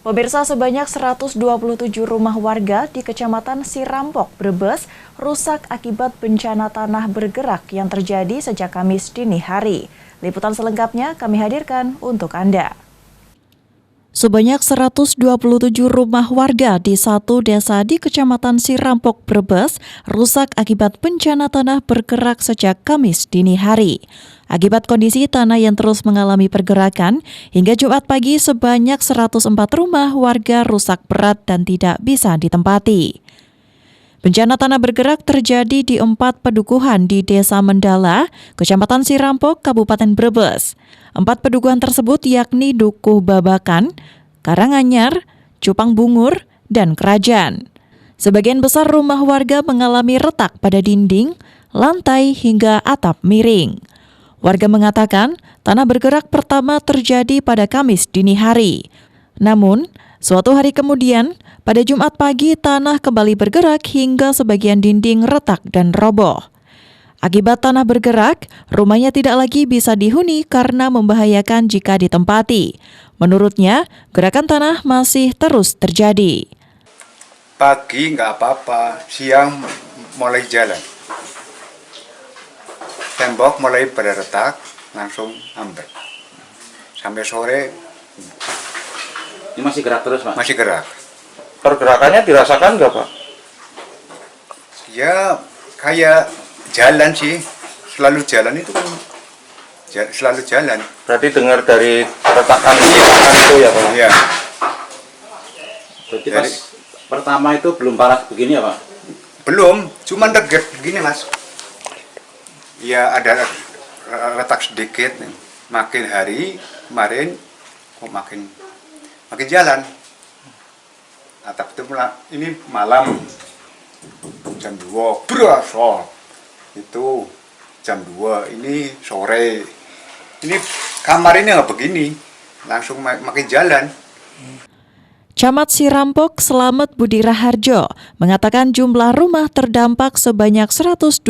Pemirsa, sebanyak 127 rumah warga di Kecamatan Sirampok, Brebes rusak akibat bencana tanah bergerak yang terjadi sejak Kamis dini hari. Liputan selengkapnya kami hadirkan untuk Anda. Sebanyak 127 rumah warga di satu desa di Kecamatan Sirampok, Brebes rusak akibat bencana tanah bergerak sejak Kamis dini hari. Akibat kondisi tanah yang terus mengalami pergerakan, hingga Jumat pagi sebanyak 104 rumah warga rusak berat dan tidak bisa ditempati. Bencana tanah bergerak terjadi di 4 pedukuhan di Desa Mendala, Kecamatan Sirampok, Kabupaten Brebes. 4 pedukuhan tersebut yakni Dukuh Babakan, Karanganyar, Cupang Bungur, dan Kerajaan. Sebagian besar rumah warga mengalami retak pada dinding, lantai, hingga atap miring. Warga mengatakan tanah bergerak pertama terjadi pada Kamis dini hari. Namun, suatu hari kemudian, pada Jumat pagi tanah kembali bergerak hingga sebagian dinding retak dan roboh. Akibat tanah bergerak, rumahnya tidak lagi bisa dihuni karena membahayakan jika ditempati. Menurutnya, gerakan tanah masih terus terjadi. Pagi nggak apa-apa, siang mulai jalan. Tembok mulai pada retak, langsung ambruk. Sampai sore ini masih gerak terus, Pak? masih gerak. Pergerakannya dirasakan nggak, Pak? Ya kayak jalan sih, selalu jalan itu kan, selalu jalan. Berarti dengar dari retakan itu ya, Pak? Ya, Berarti pas pertama itu belum parah begini ya, Pak? belum, cuman regep begini, Mas. Ya ada retak sedikit, makin hari kemarin kok makin jalan. Atap itu ini malam jam 2 berasal itu jam 2, ini sore. Ini kamar ini nggak begini, langsung makin jalan. Camat Sirampok Slamet Budi Raharjo mengatakan jumlah rumah terdampak sebanyak 127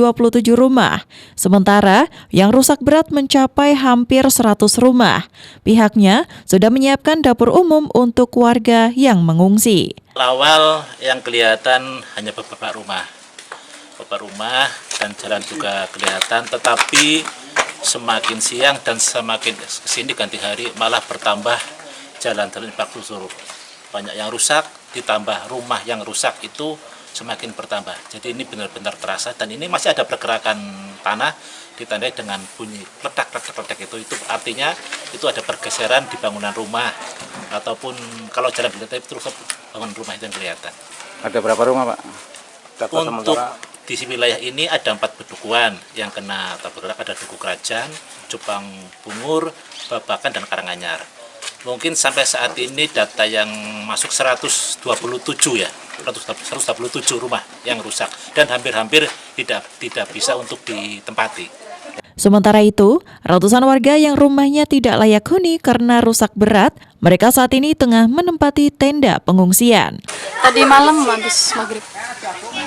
rumah. Sementara yang rusak berat mencapai hampir 100 rumah. Pihaknya sudah menyiapkan dapur umum untuk warga yang mengungsi. Awal yang kelihatan hanya beberapa rumah dan jalan juga kelihatan, tetapi semakin siang dan semakin kesini ganti hari malah bertambah jalan-jalan infrastruktur susur. Banyak yang rusak, ditambah rumah yang rusak itu semakin bertambah. Jadi ini benar-benar terasa, dan ini masih ada pergerakan tanah ditandai dengan bunyi ledak-ledak itu artinya itu ada pergeseran di bangunan rumah, ataupun kalau jalan dilihat terus bangunan rumah itu yang kelihatan. Ada berapa rumah, Pak? Untuk di wilayah ini ada 4 pedukuhan yang kena bergerak, ada Dukuh Kerajaan, Cupang Bungur, Babakan, dan Karanganyar. Mungkin sampai saat ini data yang masuk 127 ya, 127 rumah yang rusak dan hampir-hampir tidak bisa untuk ditempati. Sementara itu, ratusan warga yang rumahnya tidak layak huni karena rusak berat, mereka saat ini tengah menempati tenda pengungsian. Tadi malam habis maghrib.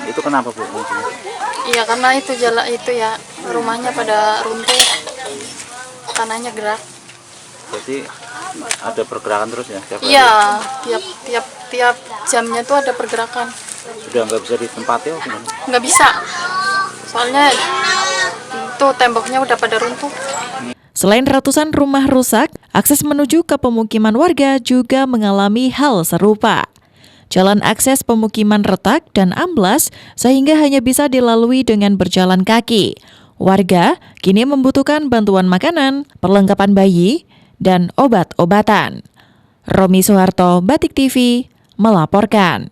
Itu kenapa, Bu? Iya, karena itu jalan itu ya, rumahnya pada runtuh, tanahnya gerak. Jadi ada pergerakan terus ya? Iya, tiap jamnya tuh ada pergerakan. Sudah nggak bisa ditempati ya? Nggak bisa, soalnya itu temboknya udah pada runtuh. Selain ratusan rumah rusak, akses menuju ke pemukiman warga juga mengalami hal serupa. Jalan akses pemukiman retak dan amblas sehingga hanya bisa dilalui dengan berjalan kaki. Warga kini membutuhkan bantuan makanan, perlengkapan bayi, dan obat-obatan. Romi Soeharto, Batik TV, melaporkan.